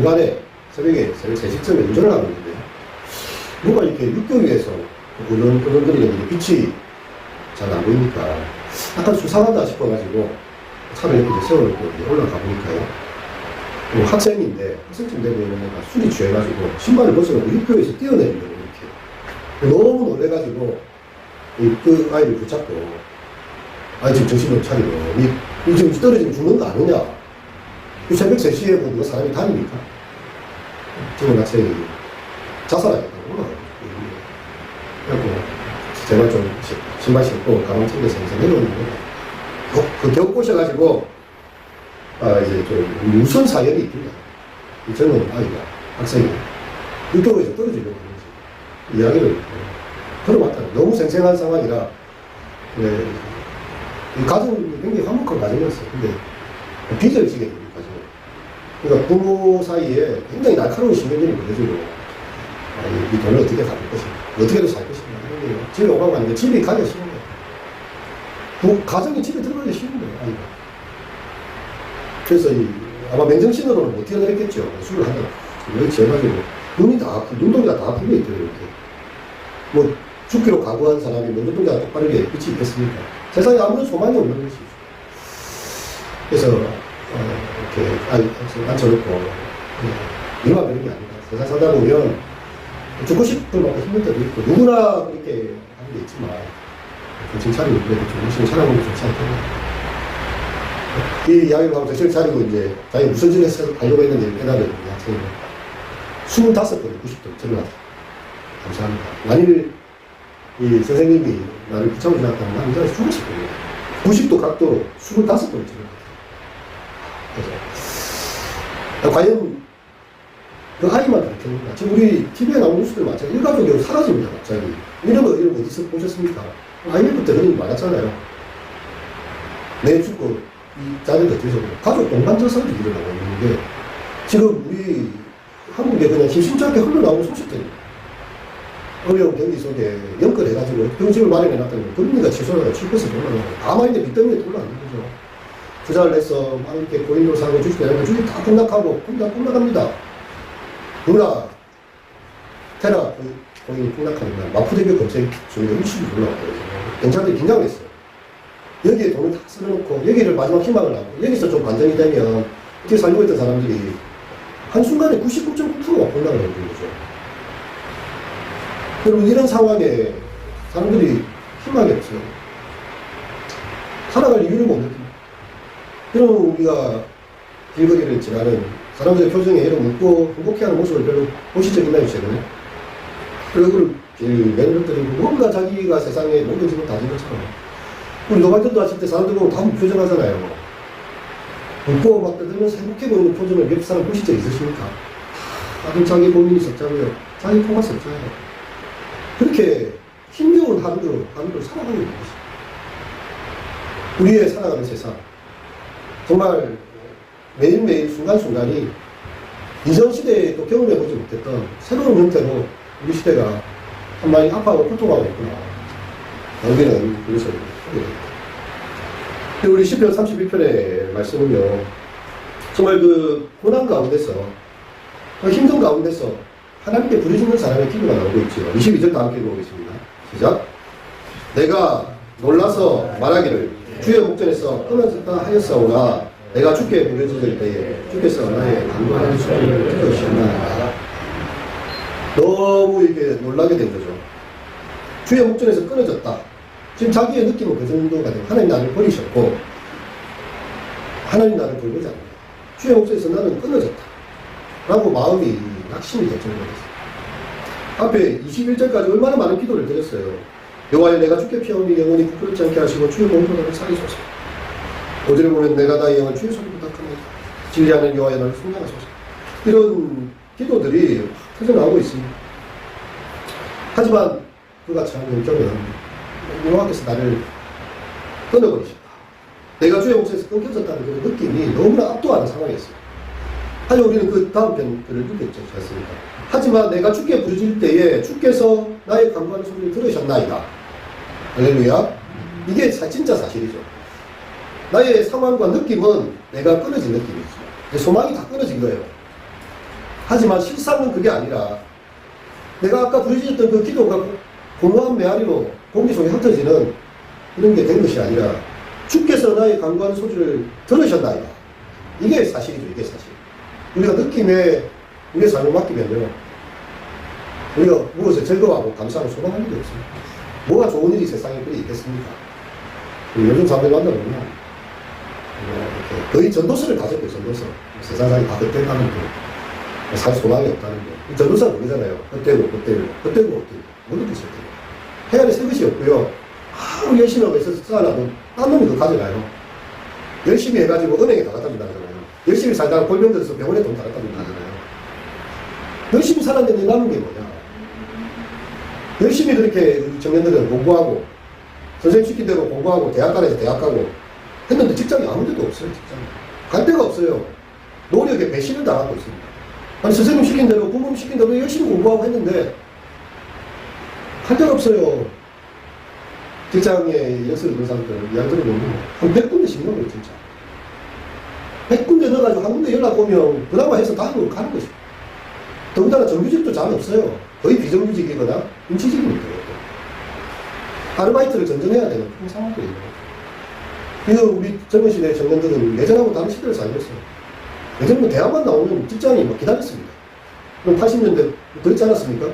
주말에 새벽에 3시쯤에 운전을 하고 있는데 누가 이렇게 육교 위에서 그런거리는 빛이 잘 안 보이니까 약간 수상하다 싶어가지고 차를 이렇게 세워놓고 올라가 보니까요. 학생인데 학생쯤 되고 있는 애가 술이 취해가지고 신발을 벗어놓고 육교에서 뛰어내리려고 이렇게 너무 놀래가지고 그 아이를 붙잡고 아이 지금 정신 못 차리고 이 지금 떨어지면 죽는 거 아니냐. 새벽 3시에 보고 사람이 다닙니까? 지금 학생이 자살하겠다고 올라가고 그래갖고 제발 좀 신발 신고 가방 챙겨서 내려오는 거예요. 그 겨우 꼬셔가지고 이제 좀 무슨 사연이 있길래 이 젊은 아이가 학생이 육교에서 떨어지려고 하는지 이야기를 들어봤다. 너무 생생한 상황이라 이 가정이 굉장히 화목한 가정이었어요. 근데 빚을 지게 됩니다. 그러니까 부모 사이에 굉장히 날카로운 신경전이 벌어지고 이 돈을 어떻게 갚을 것인가, 어떻게든 살 것인가 하는 거예요. 집에 오가고 하는데 집이 가기가 싫은 거예요. 가정이 집에 들어가기 싫은 거예요, 아이가. 그래서 아마 맨정신으로는 못 뛰어내렸겠죠. 술을 한다고 여기 지어가지고 눈이 다, 눈동자가 다 풀려 있더라고요. 이렇게. 뭐 죽기로 각오한 사람이 뭐 눈동자가 똑바르게 빛이 있겠습니까? 세상에 아무런 소망이 없는 것이죠. 그래서 이렇게 앉혀놓고 이만 그런 게 아니다. 세상 살다 보면 죽고 싶을 만큼 힘들 때도 있고 누구나 그렇게 하는 게 있지만 정신 차리고 그래도 정신 차려보면 좋지 않겠나. 이 이야기를 하고 정신을 차리고 이제 자기 무슨 짓을 해서 가려고 했는지 깨달은 학생이 25번에 90도 전화 감사합니다. 만일 이 선생님이 나를 붙잡고 지났다면 나는 이제 죽었을 거예요. 90도 각도로 25번을 전화. 그래서 과연 그 아이만 그렇겠는가? 지금 우리 TV에 나오는 뉴스들 마찬가지 일가족이 사라집니다. 갑자기 이런 거 어디서 보셨습니까? IMF 때 그런 일 많았잖아요. 내 죽고 이 자들이 어떻게 해서 가족 동반자살도 일어나고 있는데 지금 우리 한국에 그냥 심심찮게 흘러나오는 소식들입니다. 어려운 경기 속에 연결해가지고 병집을 마련해놨더니 금리가 취소하다가 7% 올라가고 가만히 있는데 빚 때문에 올라가는 거죠. 투자를 해서 막 이렇게 고인으로 사고 주식이 아니라 주식 다 폭락하고 폭락합니다. 누나 테라 고인이 폭락하는 날 마포대교 검색 중에 음식이 올라왔거든요. 경찰들이 긴장했어요. 여기에 돈을 다 쓸어놓고 여기를 마지막 희망을 하고 여기서 좀 반전이 되면 이렇게 살고 있던 사람들이 한순간에 99.9%가 폭락을 하는 거죠. 여러분 이런 상황에 사람들이 희망이 없어요. 살아갈 이유를 못 느낍니다. 그럼 우리가 길거리를 지나는 사람들의 표정에 이런 웃고 행복해하는 모습을 별로 보신 적 있나요, 최근에? 얼굴을 매너들이고 뭔가 자기가 세상에 모든 집을 다 진 것처럼. 우리 노발전도 하실 때 사람들 보면 다 표정하잖아요. 웃고 막 떠들면서 행복해 보이는 표정을 옆 사람 보신 적 있으십니까? 다들 자기 고민이 적자고요. 자기 포가 적자예요. 그렇게 힘겨운 하루를 살아가고 있는 것입니다. 우리의 살아가는 세상. 정말 매일매일 순간순간이 이전 시대에 또 경험해보지 못했던 새로운 형태로 우리 시대가 참 많이 아파하고 고통하고 있구나. 우리는 그래서 하게 됩니다. 우리 시편 31편의 말씀은요, 정말 그 고난 가운데서, 힘든 가운데서 하나님께 부르짖는 사람의 기도가 나오고 있죠. 22절 다 함께 보겠습니다. 시작. 내가 놀라서 말하기를 주의 목전에서 끊어졌다 하였사오나 내가 주께 부르짖을 때에 주께서 나의 간구하는 소리를 들으시나이다. 너무 이렇게 놀라게 된 거죠. 주의 목전에서 끊어졌다. 지금 자기의 느낌은 그 정도가 돼요. 하나님 나를 버리셨고 하나님 나를 돌보지 않는다. 주의 목전에서 나는 끊어졌다. 라고 마음이 낙심이 될 정도가 됐어요. 앞에 21절까지 얼마나 많은 기도를 드렸어요. 여호와여 내가 주께 피하오니 영원히 부끄럽지 않게 하시고 주의 공로를 살리소서. 5절에 보면 내가 나의 영을 주의 손에 부탁합니다. 진리하는 여호와여 나를 순종하소서. 이런 기도들이 터져나오고 있습니다. 하지만 그가 참 영적은 여호와께서 나를 끊어버리셨다. 내가 주의 목소리에서 끊겨졌다는 그 느낌이 너무나 압도하는 상황이었어요. 하지만 우리는 그 다음 편들을 읽겠죠. 않습니까? 하지만 내가 주께 부르짖을 때에 주께서 나의 간구하는 소리를 들으셨나이다. 할렐루야. 이게 진짜 사실이죠. 나의 상황과 느낌은 내가 끊어진 느낌이죠. 내 소망이 다 끊어진 거예요. 하지만 실상은 그게 아니라 내가 아까 부르짖었던 그 기도가 공허한 메아리로 공기 속에 흩어지는 이런 게 된 것이 아니라 주께서 나의 간구하는 소리를 들으셨나이다. 이게 사실이죠. 이게 사실. 우리가 느낌에 우리의 삶을 맡기면요, 우리가 무엇을 즐거워하고 감사하고 소망할 일이 없습니다. 뭐가 좋은 일이 세상에 그리 있겠습니까? 요즘 사람들 만나보면 거의 전도서를 가졌고요. 전도서. 세상이 다 헛되가는데 살 소망이 없다는데 전도서는 그러잖아요. 헛되고 헛되고 모든 것이 헛되고 해 안에 쓸 것이 없고요. 아무 열심히 하고 있어서 쌓아놔도 딴 놈이 더 가져가요. 열심히 해가지고 은행에 다 갖다 준다잖아요. 열심히 살다가 골병 들어서 병원에 돈 다 갖다 준다잖아요. 열심히 살았는데 남은 게 뭐냐. 열심히 그렇게 청년들은 공부하고 선생님 시킨 대로 공부하고 대학 가서 대학 가고 했는데 직장이 아무 데도 없어요. 직장이 갈 데가 없어요. 노력에 배신을 당하고 있습니다. 아니 선생님 시킨 대로 부모님 시킨 대로 열심히 공부하고 했는데 갈 데가 없어요. 직장에 역설을 본 사람들 이야기 들어보면 한 100군데씩 넣어요. 진짜 100군데 넣어가지고 한 군데 연락 오면 그나마 해서 다니고 가는 거죠. 더군다나 정규직도 잘 없어요. 거의 비정규직이거나 임시직입니다. 아르바이트를 전전해야 되는 그런 상황도 있는 거죠. 그래서 우리 젊은 시대 청년들은 예전하고 다른 시대를 살고 있어요. 예전에는 대학만 나오면 직장이 막 기다렸습니다. 그럼 80년대 그렇지 않았습니까?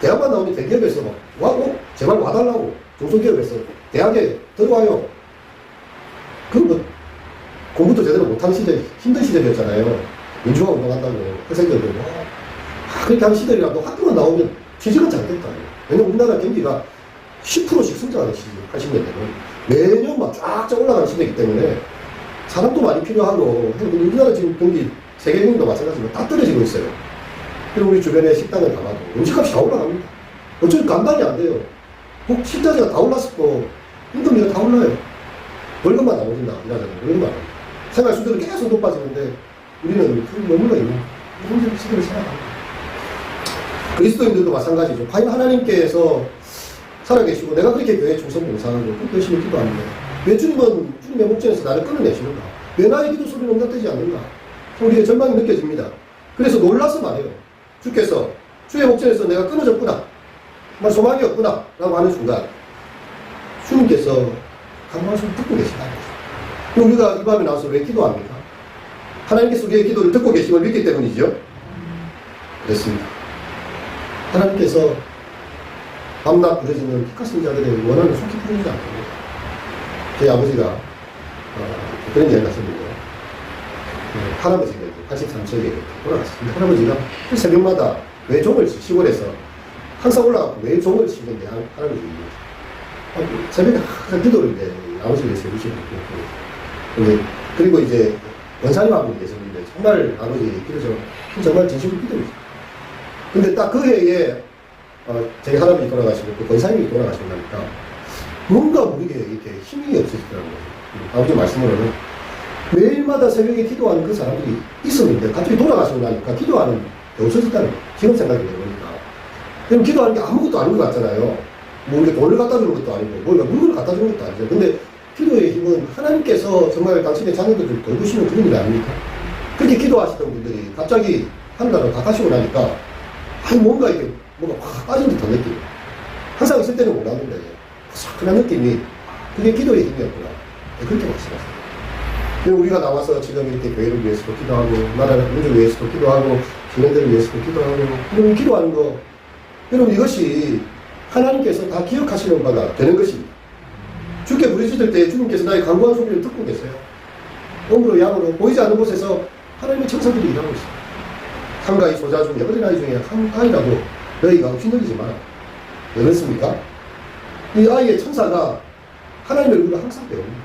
대학만 나오면 대기업에서 막 제발 와달라고 중소기업에서 대학에 들어와요. 그럼 뭐 공부도 제대로 못하는 시대, 힘든 시대였잖아요. 민주화 운동한다고 학생들도 그렇게 하는 시대라도 학교만 나오면 취직은 잘 됐다. 왜냐면 우리나라 경기가 10%씩 성장하는 시기, 80년대는. 매년 막 쫙쫙 올라가는 시대이기 때문에 사람도 많이 필요하고, 우리나라 지금 경기, 세계 경기도 마찬가지로 다 떨어지고 있어요. 그리고 우리 주변에 식당을 가봐도 음식값이 다 올라갑니다. 어쩌면 감당이 안 돼요. 꼭 식자재가 다 올랐고, 임금비가 다 올라요. 월급만 나오진다, 일하잖아요. 월급만. 생활 수준은 계속 높아지는데, 우리는 머물러 있는 그런 시대를 살아갑니다. 그리스도인들도 마찬가지죠. 과연 하나님께서 살아계시고 내가 그렇게 교회에 충성 봉사하고 그렇게 열심히 기도하는데 왜 주님은 주님의 목전에서 나를 끌어내시는가? 왜 나의 기도 소리는 응답되지 않는가? 우리의 절망이 느껴집니다. 그래서 놀라서 말해요. 주께서 주의 목전에서 내가 끊어졌구나, 정말 소망이 없구나 라고 하는 순간 주님께서 간구한 소리 듣고 계시다. 그럼 우리가 이 밤에 나와서 왜 기도합니까? 하나님께서 우리의 기도를 듣고 계심을 믿기 때문이죠. 그렇습니다. 하나님께서 밤낮 부르짖는 피카신 자들의 원한을 속히 풀어주지 않습니다. 저희 아버지가 그런 이야기를 하셨는데, 할아버지가 83세에 돌아갔습니다. 할아버지가 새벽마다 외종을 시골에서 항상 올라가고 외종을 치는데 할아버지입니다. 새벽에 항상 기도를 아버지를 위해서 해주시고, 그리고 이제 원사님하고 계셨는데 정말 아버지 기도죠. 정말 진심으로 기도했어요. 근데 딱 그 해에 저희 할아버지 돌아가시고 그 권사님이 돌아가시고 나니까 뭔가 모르게 이렇게 힘이 없으시더라고요. 아버지 말씀으로는 매일마다 새벽에 기도하는 그 사람들이 있었는데 갑자기 돌아가시고 나니까 기도하는 게 없어졌다는 거예요. 지금 생각이 해보니까. 그럼 기도하는 게 아무것도 아닌 것 같잖아요. 뭐 우리가 돈을 갖다 주는 것도 아니고 뭐 물건을 갖다 주는 것도 아니죠. 근데 기도의 힘은 하나님께서 정말 당신의 자녀들을 돌보시는 그런 일 아닙니까? 그렇게 기도하시던 분들이 갑자기 하늘나라로 다 가시고 나니까 뭔가 이게 뭔가 확 빠진 듯한 느낌. 항상 있을 때는 몰랐는데 그런 느낌이 그게 기도의 힘이었구나. 그렇게 말씀하셨어요. 그리고 우리가 나와서 지금 이렇게 교회를 위해서도 기도하고 나라를 민족을 위해서도 기도하고 주민들을 위해서도 기도하고 그럼 기도하는 거 여러분 이것이 하나님께서 다 기억하시는 바가 되는 것입니다. 주께 부르짖을 때 주님께서 나의 간구한 소리를 듣고 계세요. 몸으로 양으로 보이지 않는 곳에서 하나님의 천사들이 일하고 있어요. 한가위 소자 중에 어린아이 중에 한 아이라도 너희가 없이 늘리지 마라. 왜 그렇습니까? 이 아이의 천사가 하나님의 얼굴을 항상 배웁니다.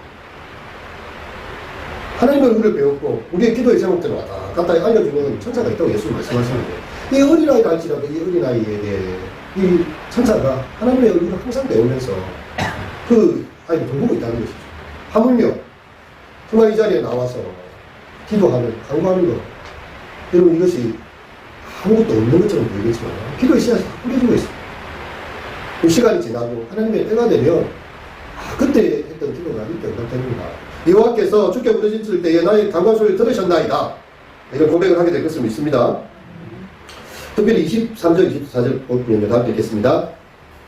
하나님의 얼굴을 배웠고 우리의 기도의 제목들을 왔다 갔다 알려주는 천사가 있다고 예수님 말씀하시는데 이 어린아이가 할지라도 이 어린아이에게 이 천사가 하나님의 얼굴을 항상 배우면서 그 아이를 돌보고 있다는 것이죠. 하물며 정말 이 자리에 나와서 기도하는, 간구하는 것 여러분 이것이 아무것도 없는 것처럼 보이겠지만 기도의 씨앗이 뿌려지고 있습니다. 그 시간이 지나고 하나님의 때가 되면 그때 했던 기도가 이렇게 응답됩니다. 여호와께서 주께 부르짖을 때에 나의 간구한 소리를 들으셨나이다. 이런 고백을 하게 될 것을 믿습니다. 특별히 23절, 24절 보면 다 읽겠습니다.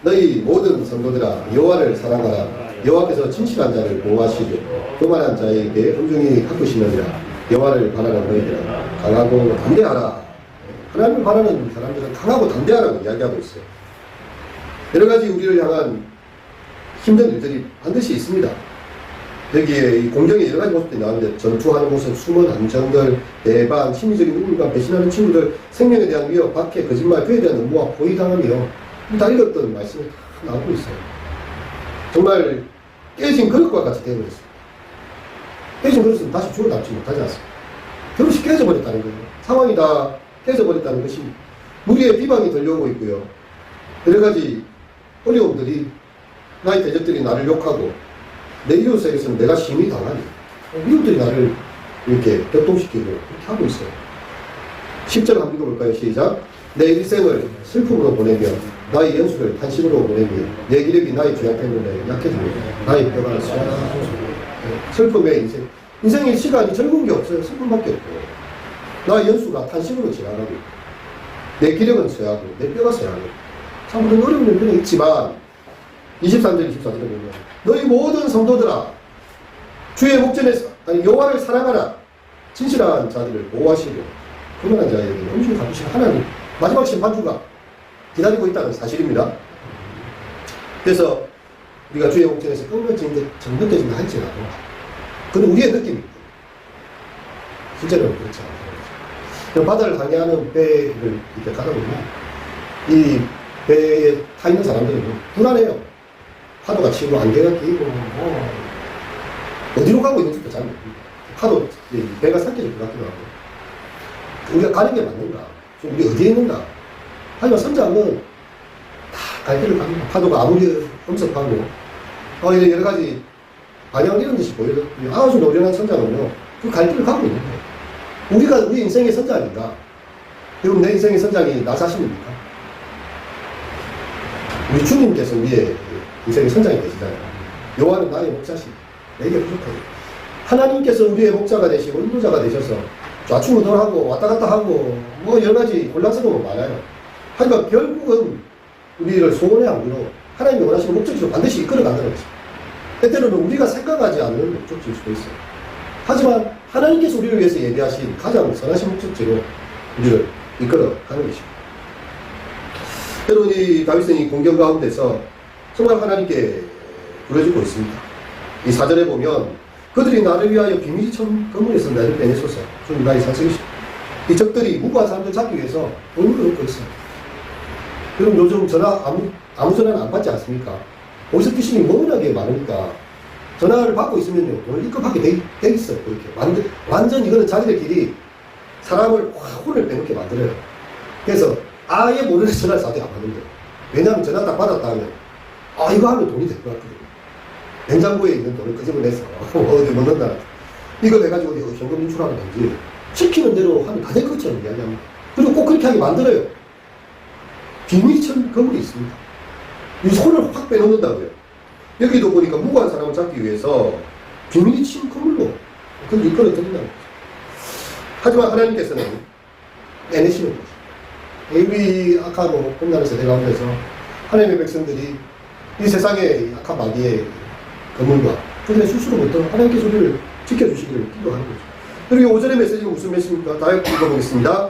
너희 모든 성도들아 여호와를 사랑하라. 여호와께서 진실한 자를 보호하시고 교만한 자에게 엄중히 갚으시느니라. 여호와를 바라는 너희들아 강하고 담대하라. 하나님을 바라는 사람들은 강하고 담대하라고 이야기하고 있어요. 여러 가지 우리를 향한 힘든 일들이 반드시 있습니다. 여기에 이 공경의 여러 가지 모습들이 나오는데 전투하는 모습, 숨은 함정들, 내방, 심리적인 우울감, 배신하는 친구들, 생명에 대한 위협, 박해, 거짓말, 그에 대한 음모와 포위당하며 다 읽었던 말씀이 다 나오고 있어요. 정말 깨진 그릇과 같이 되어버렸습니다. 깨진 그릇은 다시 주워 담지 못하지 않습니다. 그릇이 깨져버렸다는 거예요. 상황이 다 깨져버렸다는 것이 무리의 비방이 들려오고 있고요. 여러 가지 어려움들이 나의 대적들이 나를 욕하고 내 이웃에게서는 내가 심히 당하니 이웃들이 나를 이렇게 격동시키고 이렇게 하고 있어요. 10절 한번 읽어볼까요? 시작. 내 일생을 슬픔으로 보내며 나의 연수를 탄식으로 보내며 내 기력이 나의 죄악 때문에 약해지며 나의 뼈가 쇠하고 슬픔의 인생. 인생의 시간이 즐거운 게 없어요. 슬픔밖에 없고 나의 연수가 탄식으로 지나가고 내 기력은 쇠하고 내 뼈가 쇠하고 참 그런 어려운 일들은 있지만 23절 24절에 보면 너희 모든 성도들아 주의 목전에서 여호와를 사랑하라. 진실한 자들을 보호하시고 교만한 자에게 엄중히 갚으신 하나님 마지막 심판주가 기다리고 있다는 사실입니다. 그래서 우리가 주의 목전에서 정돈되진다 할지라도 그건 우리의 느낌입니다. 실제로는 그렇지 않아요. 바다를 항해하는 배를 이렇게 가다 보면 이 배에 타 있는 사람들은 불안해요. 파도가 치고 안개가 끼고 어디로 가고 있는지도 잘 모릅니다. 파도 배가 삭혀질 것 같기도 하고 우리가 가는 게 맞는가? 우리 어디에 있는가? 하지만 선장은 다 갈 길을 갑니다. 파도가 아무리 엄습하고 여러 가지 반영 이런 듯이 보여요. 아주 노련한 선장은요 그 갈 길을 가고 있는 거예요. 우리가 우리 인생의 선장인가? 여러분 내 인생의 선장이 나 자신입니까? 우리 주님께서 우리의 인생의 선장이 되시잖아요. 여호와는 나의 목자시 내게 부족하고 하나님께서 우리의 목자가 되시고 인도자가 되셔서 좌충우돌하고 왔다 갔다 하고 여러 가지 혼란스러운 거 많아요. 하지만 결국은 우리를 소원의 항구로 하나님이 원하시는 목적지로 반드시 이끌어간다는 것입니다. 때때로는 우리가 생각하지 않는 목적지일 수도 있어요. 하지만 하나님께서 우리를 위해서 예비하신 가장 선하신 목적지로 우리를 이끌어가는 것입니다. 여러분 이 다윗은 이 공경 가운데서 정말 하나님께 부르짖고 있습니다. 이 4절에 보면 그들이 나를 위하여 비밀이 천 건물에서 나를 빼내소서. 좀 나의 산성이시죠. 이 적들이 무고한 사람들 잡기 위해서 돈을 얻고 있어요. 그럼 요즘 전화 아무 전화는 안 받지 않습니까? 보이스피싱이 워낙에 많으니까 전화를 받고 있으면요 돈을 입금하게 돼 있어요. 그렇게 완전 이거는 자기들끼리 사람을 확 혼을 빼놓게 만들어요. 그래서 아예 모르는 전화를 사대 안 받는데 왜냐하면 전화 딱 받았다 하면 이거 하면 돈이 될 것 같거든요. 냉장고에 있는 돈을 끄집어내서 어디 먹는다. 이거 해가지고 현금 인출하는지 시키는 대로 하면 다 될 것처럼 이야기합니다. 그리고 꼭 그렇게 하게 만들어요. 비밀천 건물이 있습니다. 이 손을 확 빼놓는다고요. 여기도 보니까 무고한 사람을 잡기 위해서 비밀이 친 건물로 그걸 이끌어 드린다는 거죠. 하지만 하나님께서는 빼내시는 거죠. 우리 아까 봄나는 세대 가운데서 하나님의 백성들이 이 세상의 악한 마귀의 거물과 그들의 실수로부터 하나님께서 우리를 지켜주시기를 기도하는 거죠. 그리고 오전의 메시지는 무슨 메시지입니까? 다 읽어보겠습니다.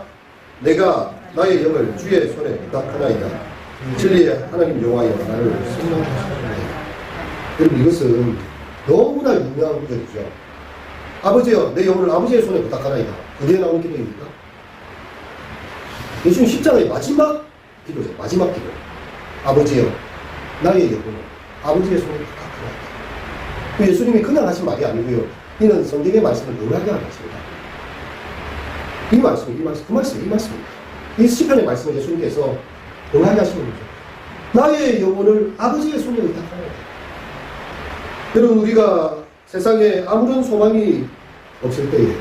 내가 나의 영을 주의 손에 부탁하나이다. 진리의 하나님 여호와여 나를 선망하시옵소서. 여러분 이것은 너무나 유명한 구절이죠. 아버지여 내 영을 아버지의 손에 부탁하나이다. 어디에 나오는 기도입니까? 예수님 십자가의 마지막 기도죠. 마지막 기도. 아버지여 나의 영을 아버지의 손에 부탁하나이다. 예수님이 그냥 하신 말이 아니고요. 이는 성경의 말씀을 응하게 한 말씀입니다. 이 말씀입니다. 이 시편의 말씀을 예수님께서 응하게 하시는 거죠. 나의 영혼을 아버지의 손에 의탁하나이다. 여러분 우리가 세상에 아무런 소망이 없을 때에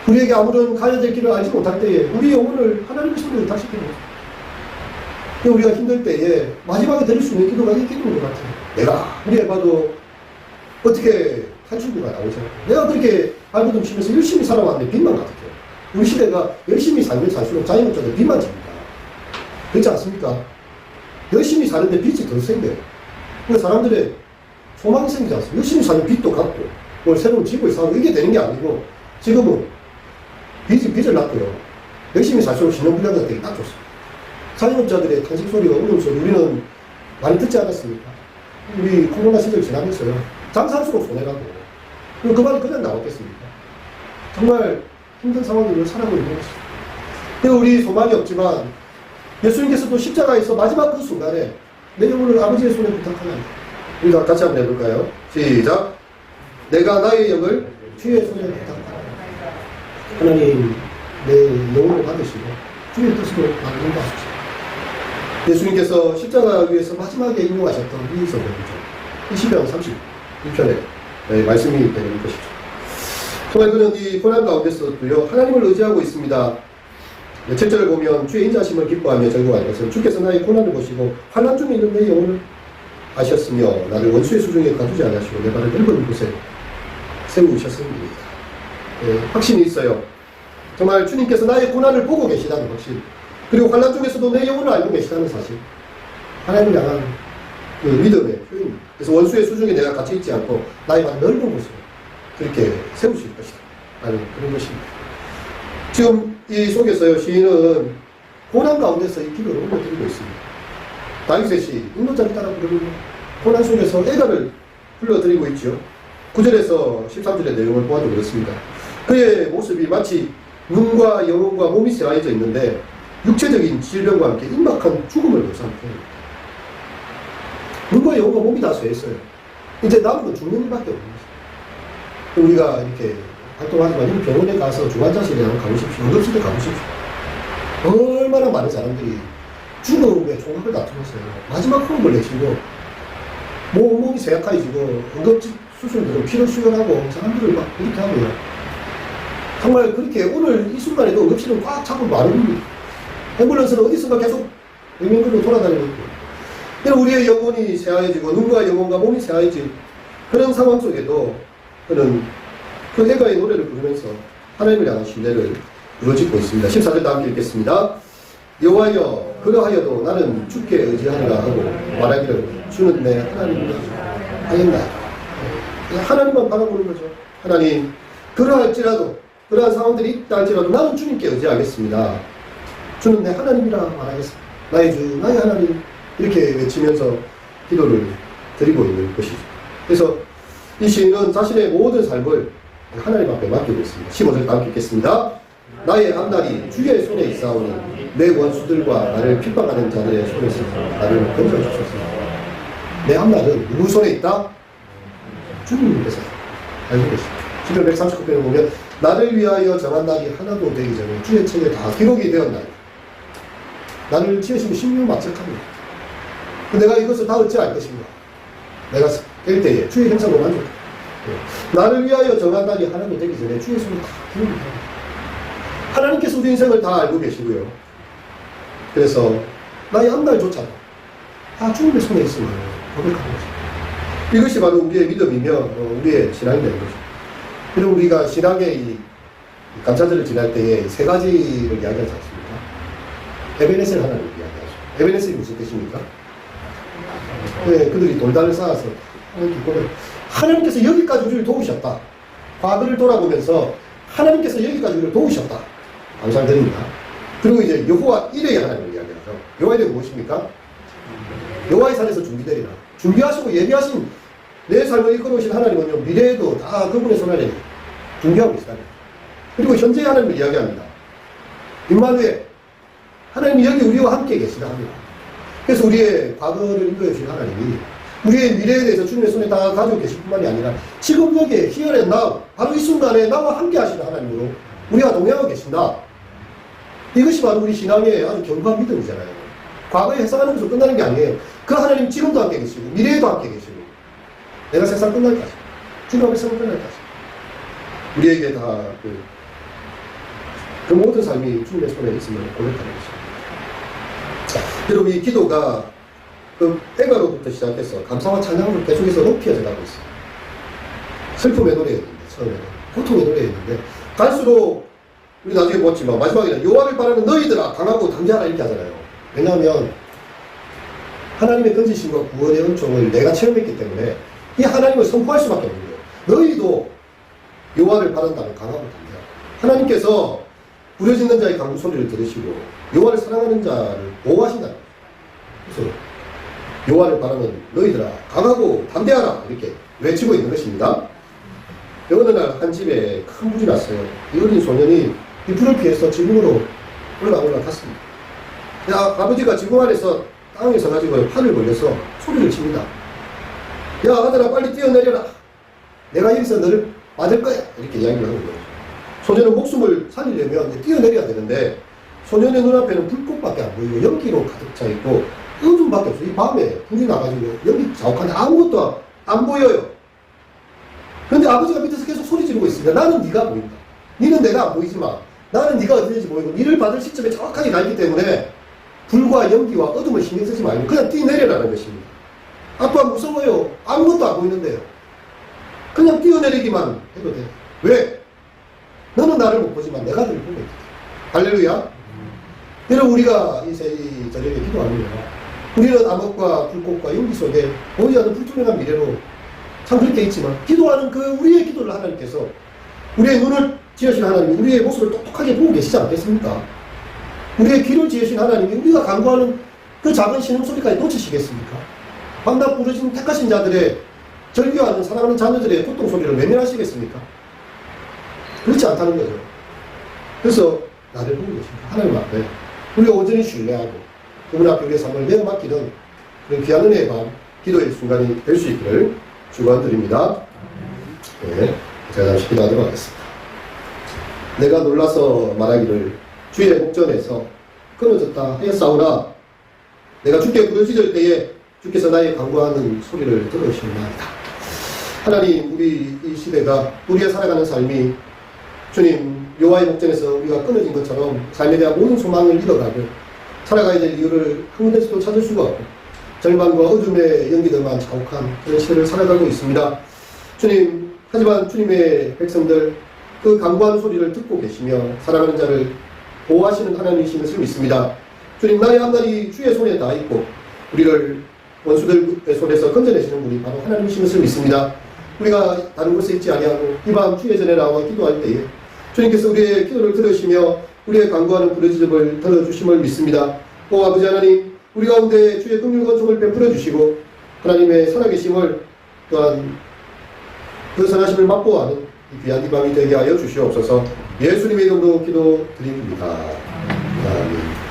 우리에게 아무런 가야 될 길을 알지 못할 때에 우리 영혼을 하나님의 손에 의탁시키는 거죠. 우리가 힘들 때에 마지막에 드릴 수 있는 기도가 이 기도인 것 같아요. 내가 우리 해봐도 어떻게 탈출구가 나오잖아요. 내가 그렇게 발버둥 치면서 열심히 살아왔는데 빚만 가득해요. 우리 시대가 열심히 살면 살수록 자영업자들 빚만 집니다. 그렇지 않습니까? 열심히 사는데 빚이 더 생겨요. 그러니까 사람들의 소망이 생기지 않습니까? 열심히 사는 빚도 갚고, 뭘 새로운 집을 사고, 이게 되는 게 아니고, 지금은 빚을 놨고요. 열심히 살수록 신용불량자가 되게 딱 좋습니다. 자영업자들의 탄식 소리가 울음소리 우리는 많이 듣지 않았습니까? 우리 코로나 시절 지나면서요. 장사할수록 손해가고, 그 말이 그냥 나왔겠습니까? 정말 힘든 상황을 살아가고 있는 것입니다. 그래서 우리 소망이 없지만, 예수님께서도 십자가에서 마지막 그 순간에 내 영혼을 아버지의 손에 부탁하나이다. 우리가 같이 한번 해볼까요? 시작. 내가 나의 영을 주의 손에 부탁하나이다. 하나님, 내 영혼을 받으시고 주의 뜻으로 나를 인도하십시오. 예수님께서 십자가 위에서 마지막에 인용하셨던 이 성경이죠. 20장 31편에 말씀이 되는 것이죠. 정말 그는 이 고난 가운데서도요, 하나님을 의지하고 있습니다. 7절을 보면 주의 인자심을 기뻐하며 절구하는 것은 주께서 나의 고난을 보시고 환난 중에 있는 내 영혼을 아셨으며 나를 원수의 수중에 가두지 않으시고 내 발을 넓은 곳에 세우셨습니다. 확신이 있어요. 정말 주님께서 나의 고난을 보고 계시다는 확신, 그리고 환난 중에서도 내 영혼을 알고 계시다는 사실, 하나님을 향한 그 믿음의 표현입니다. 그래서 원수의 수중에 내가 갇혀 있지 않고 나의 발 넓은 곳으로 그렇게 세우실 것이다 라는 그런 것입니다. 지금 이 속에서요, 시인은 고난 가운데서 이 기도를 올려드리고 있습니다. 다윗의 시, 인도자를 따라 부르는 고난 속에서 애가를 불러드리고 있죠. 9절에서 13절의 내용을 보아도 그렇습니다. 그의 모습이 마치 눈과 영혼과 몸이 쇠하여져 있는데 육체적인 질병과 함께 임박한 죽음을 묘사한 표현입니다. 눈과 영혼과 몸이 다 쇠했어요. 이제 남은 건 죽는 일밖에 없는 것입니다. 우리가 이렇게 활동하지만 이 병원에 가서 중환자실에 가보십시오. 응급실에 가보십시오. 얼마나 많은 사람들이 죽음의 총각을 다투면서요. 마지막 호흡을 내쉬고 몸이 쇠약해지고 응급수술들은 피를 수혈하고 사람들을 막 이렇게 하고요. 정말 그렇게 오늘 이 순간에도 응급실은 꽉 차고 마릅니다. 앰뷸런스는 어디선가 계속 맹맹그리고 돌아다니고 있고. 그럼 우리의 영혼이 쇠하여지고 눈과 영혼과 몸이 쇠하여진 그런 상황 속에도 그는 그 애가의 노래를 부르면서 하나님을 향한 신뢰를 부르짖고 있습니다. 14절 다 함께 읽겠습니다. 여호와여 그러하여도 나는 주께 의지하리라 하고 말하기를 주는 내 하나님이라 하였나이다. 하나님만 바라보는 거죠. 하나님, 그러할지라도 그러한 상황들이 있다 할지라도 나는 주님께 의지하겠습니다. 주는 내 하나님이라 말하겠습니다. 나의 주, 나의 하나님, 이렇게 외치면서 기도를 드리고 있는 것이죠. 그래서 이 시인은 자신의 모든 삶을 하나님 앞에 맡기고 있습니다. 15절 다 함께 읽겠습니다. 나의 앞날이 주의 손에 있사오니 내 원수들과 나를 핍박하는 자들의 손에서 나를 건져주소서. 내 앞날은 누구 손에 있다? 주님께서 알고 계십니다. 시편 139편을 보면 나를 위하여 정한 날이 하나도 되기 전에 주의 책에 다 기록이 되었나이다. 나를 지으시고 심령 막측합니다. 내가 이것을 다 어찌할 것인가? 내가 깰 때에 주의 형상으로 만족합니다. 나를 위하여 정한 날이 하나도 되기 전에 주의 손에 다 기록이 됩니다. 하나님께서 우리 인생을 다 알고 계시고요. 그래서 나의 앞날조차도 다 주님의 손에 있음을 고백하는 것입니다. 이것이 바로 우리의 믿음이며 우리의 신앙이 되는 것입니다. 그리고 우리가 신앙의 이 감사절을 지날 때에 세 가지를 이야기하지 않습니까? 에베네셀 하나님을 이야기하죠. 에베네셀이 무슨 뜻입니까? 네, 그들이 돌단을 쌓아서 하나님께서 여기까지 우리를 도우셨다. 과거를 돌아보면서 하나님께서 여기까지 우리를 도우셨다. 감사드립니다. 그리고 이제 여호와 이레의 하나님을 이야기하죠. 여호와 이레가 무엇입니까? 여호와의 산에서 준비되리라. 준비하시고 예비하신 내 삶을 이끌어오신 하나님은요, 미래에도 다 그분의 손 아래 준비하고 계시다. 그리고 현재의 하나님을 이야기합니다. 임마누엘, 하나님이 여기 우리와 함께 계시다 합니다. 그래서 우리의 과거를 인도해 주신 하나님이 우리의 미래에 대해서 주님의 손에 다 가지고 계실 뿐만이 아니라 지금 여기에 here and now, 바로 이 순간에 나와 함께 하시는 하나님으로 우리가 동행하고 계신다. 이것이 바로 우리 신앙의 아주 견고한 믿음이잖아요. 과거에 해석하는 것으로 끝나는 게 아니에요. 그 하나님 지금도 함께 계시고 미래에도 함께 계시고 내가 세상 끝날까지, 주님 앞에 세상 끝날까지 우리에게 다 그 모든 삶이 주님의 손에 있음을 고백하는 것입니다. 자, 여러분 이 기도가 그 애가로부터 시작해서 감사와 찬양으로 계속해서 높여져 가고 있습니다. 슬픔의 노래였는데 처음에는 고통의 노래였는데 갈수록 우리 나중에 보았지만 마지막에는 여호와를 바라는 너희들아 강하고 담대하라 이렇게 하잖아요. 왜냐하면 하나님의 건지심과 구원의 은총을 내가 체험했기 때문에 이 하나님을 선포할 수밖에 없는 거예요. 너희도 여호와를 바란다면 강하고 담대하라. 하나님께서 부려짓는 자의 강구 소리를 들으시고 여호와를 사랑하는 자를 보호하신다. 그래서 여호와를 바라는 너희들아 강하고 담대하라 이렇게 외치고 있는 것입니다. 어느 날 한 집에 큰 불이 났어요. 이 어린 소년이 이 불을 피해서 지붕으로 올라갔습니다. 아버지가 지붕 안에서 땅에 서가지고 팔을 벌려서 소리를 칩니다. 야 아들아 빨리 뛰어내려라. 내가 여기서 너를 받을 거야. 이렇게 이야기를 하는 거예요. 소년은 목숨을 살리려면 뛰어내려야 되는데 소년의 눈앞에는 불꽃밖에 안 보이고 연기로 가득 차 있고 어둠밖에 없어요. 이 밤에 불이 나가지고 연기 자욱한데 아무것도 안 보여요. 그런데 아버지가 밑에서 계속 소리 지르고 있습니다. 나는 네가 보인다. 니는 내가 안 보이지만 나는 네가 어디든지 보이고 니를 받을 시점에 정확하게 가 있기 때문에 불과 연기와 어둠을 신경 쓰지 말고 그냥 뛰어내려라는 것입니다. 아빠 무서워요. 아무것도 안 보이는데요. 그냥 뛰어내리기만 해도 돼. 왜? 너는 나를 못 보지만 내가 너를 보고 있다. 할렐루야. 여러분 우리가 이 저녁에 기도합니다. 우리는 암흑과 불꽃과 연기 속에 보이지 않는 불투명한 미래로 참 그렇게 있지만 기도하는 그 우리의 기도를 하나님께서 우리의 눈을 지으신 하나님이 우리의 모습을 똑똑하게 보고 계시지 않겠습니까? 우리의 귀를 지으신 하나님이 우리가 간구하는 그 작은 신음소리까지 놓치시겠습니까? 밤낮 부르신 택하신 자들의 절규하는 사랑하는 자녀들의 고통소리를 외면하시겠습니까? 그렇지 않다는 거죠. 그래서 나를 보고 계십니다. 하나님 앞에 우리가 온전히 신뢰하고 그분 앞에 우리의 삶을 내어 맡기는 그런 귀한 은혜의 밤 기도의 순간이 될 수 있기를 축원드립니다. 네, 제가 잠시 기도하도록 하겠습니다. 내가 놀라서 말하기를 주의 목전에서 끊어졌다 하였사오나 내가 주께 부르짖을 때에 주께서 나의 간구하는 소리를 들으시나이다. 하나님 우리 이 시대가 우리의 살아가는 삶이 주님 여호와의 목전에서 우리가 끊어진 것처럼 삶에 대한 모든 소망을 잃어가고 살아가야 될 이유를 한 군데서도 찾을 수가 없고 절망과 어둠의 연기들만 자욱한 그런 시대를 살아가고 있습니다. 주님 하지만 주님의 백성들 그 간구하는 소리를 듣고 계시며 사랑하는 자를 보호하시는 하나님이신 것을 믿습니다. 주님 나의 앞날이 주의 손에 다 있고 우리를 원수들의 손에서 건져내시는 분이 바로 하나님이신 것을 믿습니다. 우리가 다른 곳에 있지 아니하고 이 밤 주의 전에 나와 기도할 때에 주님께서 우리의 기도를 들으시며 우리의 간구하는 부르짖음을 들어주심을 믿습니다. 오 아버지 하나님 우리 가운데 주의 긍휼과 은총을 베풀어 주시고 하나님의 살아계심을 또한 그 선하심을 맛보아하는 이 귀한 이 밤이 되게 하여 주시옵소서. 예수님의 이름으로 기도드립니다. 아멘.